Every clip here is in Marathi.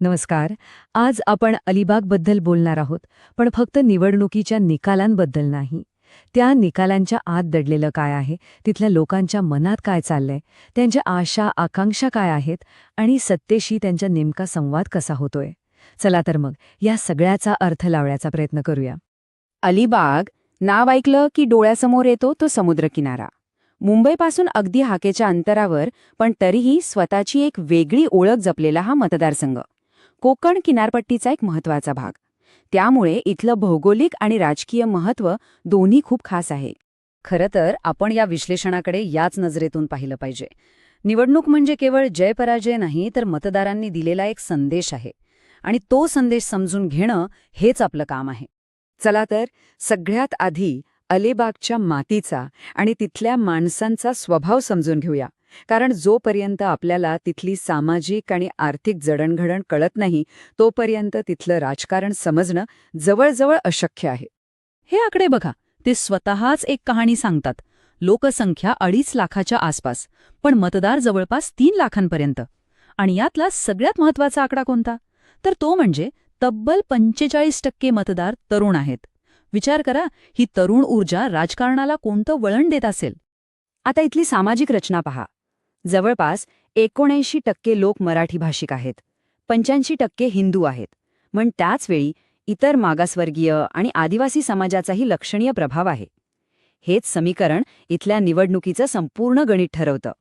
नमस्कार. आज आपण अलिबागबद्दल बोलणार आहोत, पण फक्त निवडणुकीच्या निकालांबद्दल नाही. त्या निकालांच्या आत दडलेलं काय आहे, तिथल्या लोकांच्या मनात काय चाललंय, त्यांच्या आशा आकांक्षा काय आहेत आणि सत्तेशी त्यांचा नेमका संवाद कसा होतोय. चला तर मग या सगळ्याचा अर्थ लावण्याचा प्रयत्न करूया. अलिबाग नाव ऐकलं की डोळ्यासमोर येतो तो समुद्रकिनारा. मुंबईपासून अगदी हाकेच्या अंतरावर, पण तरीही स्वतःची एक वेगळी ओळख जपलेला हा मतदारसंघ. कोकण किनारपट्टीचा एक महत्त्वाचा भाग. त्यामुळे इथलं भौगोलिक आणि राजकीय महत्त्व दोन्ही खूप खास आहे. खरं तर आपण या विश्लेषणाकडे याच नजरेतून पाहिलं पाहिजे. निवडणूक म्हणजे केवळ जय-पराजय नाही, तर मतदारांनी दिलेला एक संदेश आहे. आणि तो संदेश समजून घेणं हेच आपलं काम आहे. चला तर सगळ्यात आधी अलिबागच्या मातीचा आणि तिथल्या माणसांचा स्वभाव समजून घेऊया. कारण जोपर्यंत आपल्याला तिथली सामाजिक आणि आर्थिक जडणघडण कळत नाही, तोपर्यंत तिथलं राजकारण समजणं जवळजवळ अशक्य आहे. हे आकडे बघा, ते स्वतःच एक कहाणी सांगतात. लोकसंख्या 2.5 लाखाच्या आसपास, पण मतदार जवळपास 3 लाखांपर्यंत. आणि यातला सगळ्यात महत्त्वाचा आकडा कोणता? तर तो म्हणजे तब्बल 45% मतदार तरुण आहेत. विचार करा, ही तरुण ऊर्जा राजकारणाला कोणतं वळण देत असेल. आता इथली सामाजिक रचना पहा. जवळपास 79% लोक मराठी भाषिक आहेत, 85% हिंदू आहेत. पण त्याचवेळी इतर मागासवर्गीय आणि आदिवासी समाजाचाही लक्षणीय प्रभाव आहे. हेच समीकरण इथल्या निवडणुकीचं संपूर्ण गणित ठरवतं.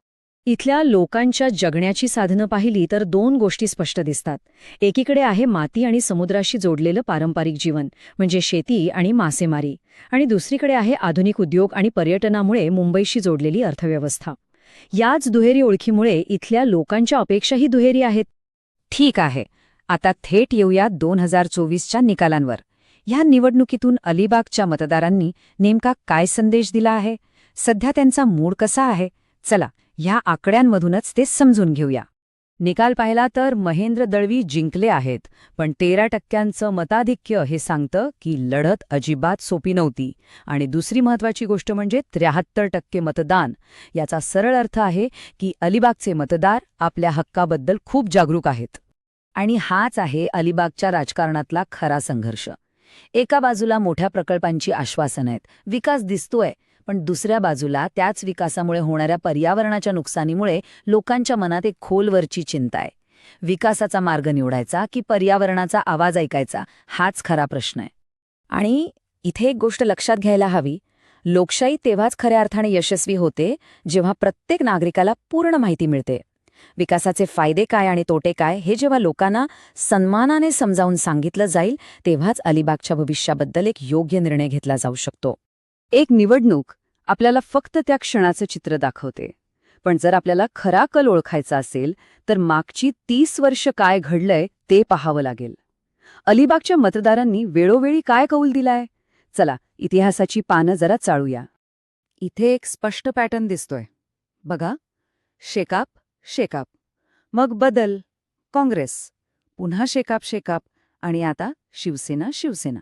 इथल्या लोकांच्या जगण्याची साधनं पाहिली तर 2 गोष्टी स्पष्ट दिसतात. एकीकडे आहे माती आणि समुद्राशी जोडलेलं पारंपरिक जीवन, म्हणजे शेती आणि मासेमारी. आणि दुसरीकडे आहे आधुनिक उद्योग आणि पर्यटनामुळे मुंबईशी जोडलेली अर्थव्यवस्था. याच दुहेरी ओळखीमुळे इथल्या लोकांच्या अपेक्षाही दुहेरी आहेत. ठीक आहे, आता थेट येऊया 2024च्या निकालांवर. ह्या निवडणुकीतून अलिबागच्या मतदारांनी नेमका काय संदेश दिला आहे? सध्या त्यांचा मूड कसा आहे? चला, ह्या आकड्यांमधूनच ते समजून घेऊया. निकाल पाहिला तर महेंद्र दळवी जिंकले आहेत, पण 13% मताधिक्य हे सांगतं की लढत अजिबात सोपी नव्हती. आणि दुसरी महत्त्वाची गोष्ट म्हणजे 73% मतदान. याचा सरळ अर्थ आहे की अलिबागचे मतदार आपल्या हक्काबद्दल खूप जागरूक आहेत. आणि हाच आहे अलिबागच्या राजकारणातला खरा संघर्ष. एका बाजूला मोठ्या प्रकल्पांची आश्वासनं आहेत, विकास दिसतोय, पण दुसऱ्या बाजूला त्याच विकासामुळे होणाऱ्या पर्यावरणाच्या नुकसानीमुळे लोकांच्या मनात एक खोलवरची चिंता आहे. विकासाचा मार्ग निवडायचा की पर्यावरणाचा आवाज ऐकायचा, हाच खरा प्रश्न आहे. आणि इथे एक गोष्ट लक्षात घ्यायला हवी. लोकशाही तेव्हाच खऱ्या अर्थाने यशस्वी होते जेव्हा प्रत्येक नागरिकाला पूर्ण माहिती मिळते. विकासाचे फायदे काय आणि तोटे काय हे जेव्हा लोकांना सन्मानाने समजावून सांगितलं जाईल, तेव्हाच अलिबागच्या भविष्याबद्दल एक योग्य निर्णय घेतला जाऊ शकतो. एक निवडणूक आपल्याला फक्त त्या क्षणाचं चित्र दाखवते, पण जर आपल्याला खरा कल ओळखायचा असेल तर मागची 30 वर्ष काय घडलंय ते पाहावं लागेल. अलिबागच्या मतदारांनी वेळोवेळी काय कौल दिलाय? चला, इतिहासाची पानं जरा चाळूया. इथे एक स्पष्ट पॅटर्न दिसतोय. बघा, शेकाप शेकाप, मग बदल, काँग्रेस, पुन्हा शेकाप आणि आता शिवसेना शिवसेना.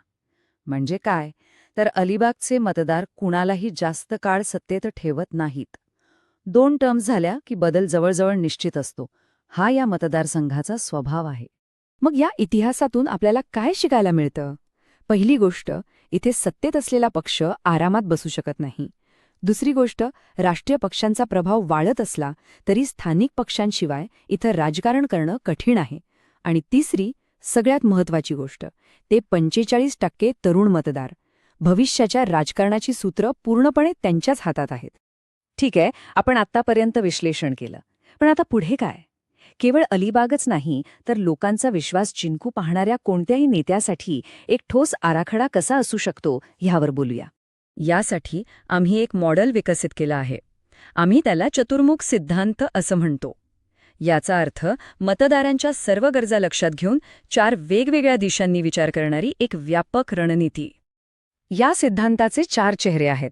म्हणजे काय तर अलिबागचे मतदार कुणालाही जास्त काळ सत्तेत ठेवत नाहीत. 2 टर्म्स झाल्या की बदल जवळजवळ निश्चित असतो. हा या मतदारसंघाचा स्वभाव आहे. मग या इतिहासातून आपल्याला काय शिकायला मिळतं? पहिली गोष्ट, इथे सत्तेत असलेला पक्ष आरामात बसू शकत नाही. दुसरी गोष्ट, राष्ट्रीय पक्षांचा प्रभाव वाढत असला तरी स्थानिक पक्षांशिवाय इथं राजकारण करणं कठीण आहे. आणि तिसरी, सगळ्यात महत्त्वाची गोष्ट, ते 45% तरुण मतदार. भविष्याच्या राजकारणाची सूत्र पूर्णपणे त्यांच्याच हातात आहेत. ठीक आहे, आपण आत्तापर्यंत विश्लेषण केलं, पण आता पुढे काय? केवळ अलिबागच नाही तर लोकांचा विश्वास जिंकू पाहणाऱ्या कोणत्याही नेत्यासाठी एक ठोस आराखडा कसा असू शकतो ह्यावर बोलूया. यासाठी आम्ही एक मॉडेल विकसित केलं आहे. आम्ही त्याला चतुर्मुख सिद्धांत असं म्हणतो. याचा अर्थ मतदारांच्या सर्व गरजा लक्षात घेऊन 4 वेगवेगळ्या दिशांनी विचार करणारी एक व्यापक रणनीती. या सिद्धांताचे 4 चेहरे आहेत.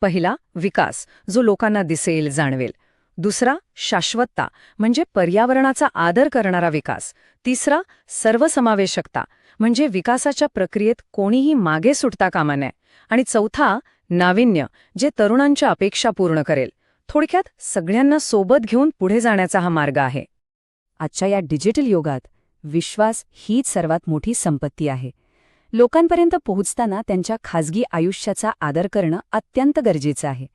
पहिला, विकास, जो लोकांना दिसेल जाणवेल. दुसरा, शाश्वतता, म्हणजे पर्यावरणाचा आदर करणारा विकास. तिसरा, सर्वसमावेशकता, म्हणजे विकासाच्या प्रक्रियेत कोणीही मागे सुटता कामा नये. आणि चौथा, नाविन्य, जे तरुणांच्या अपेक्षा पूर्ण करेल. थोडक्यात सगळ्यांना सोबत घेऊन पुढे जाण्याचा हा मार्ग आहे. आजच्या या डिजिटल युगात विश्वास हीच सर्वात मोठी संपत्ती आहे. लोकांपर्यंत पोहोचताना त्यांच्या खाजगी आयुष्याचा आदर करणं अत्यंत गरजेचं आहे.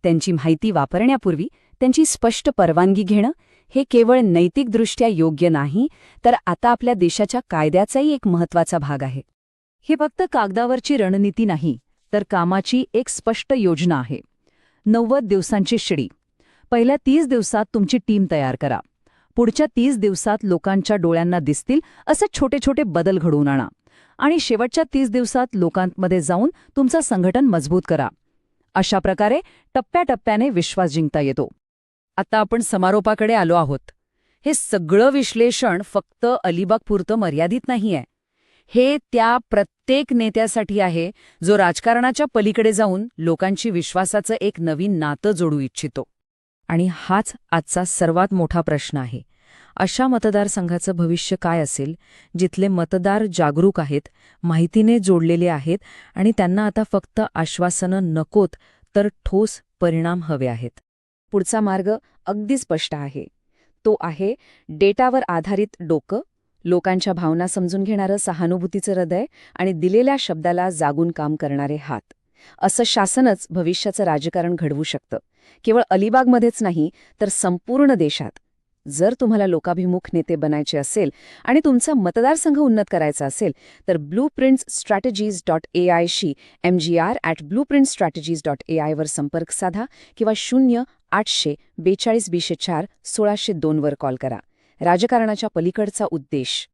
त्यांची माहिती वापरण्यापूर्वी त्यांची स्पष्ट परवानगी घेणं हे केवळ नैतिकदृष्ट्या योग्य नाही, तर आता आपल्या देशाच्या कायद्याचाही एक महत्त्वाचा भाग आहे. हे फक्त कागदावरची रणनीती नाही, तर कामाची एक स्पष्ट योजना आहे. 90 दिवसांची शिडी. पहिल्या 30 दिवसात तुमची टीम तयार करा. पुढच्या 30 दिवसात लोकांच्या डोळ्यांना दिसतील असे छोटे छोटे बदल घडवून आणा. आणि शेवटच्या 30 दिवसात लोकांमध्ये जाऊन तुमचं संघटन मजबूत करा. अशा प्रकारे टप्प्याटप्प्याने विश्वास जिंकता येतो. आता आपण समारोपाकडे आलो आहोत. हे सगळं विश्लेषण फक्त अलिबागपुरतं मर्यादित नाहीये. हे त्या प्रत्येक नेत्यासाठी आहे जो राजकारणाच्या पलीकडे जाऊन लोकांची विश्वासाचं एक नवीन नातं जोडू इच्छितो. आणि हाच आजचा सर्वात मोठा प्रश्न आहे. अशा मतदारसंघाचं भविष्य काय असेल, जिथले मतदार जागरूक आहेत, माहितीने जोडलेले आहेत आणि त्यांना आता फक्त आश्वासनं नकोत, तर ठोस परिणाम हवे आहेत. पुढचा मार्ग अगदी स्पष्ट आहे. तो आहे डेटावर आधारित डोकं, लोकांच्या भावना समजून घेणारं सहानुभूतीचं हृदय आणि दिलेल्या शब्दाला जागून काम करणारे हात. असं शासनच भविष्याचं राजकारण घडवू शकतं. केवळ अलिबागमध्येच नाही, तर संपूर्ण देशात. जर तुम्हाला लोकाभिमुख नेते बनायचे असेल आणि तुमचा मतदारसंघ उन्नत करायचा असेल, तर blueprintsstrategies.ai शी mgr@blueprintsstrategies.ai वर संपर्क साधा किंवा 0800 42 204 1602 वर कॉल करा. राजकारणाच्या पलीकडचा उद्देश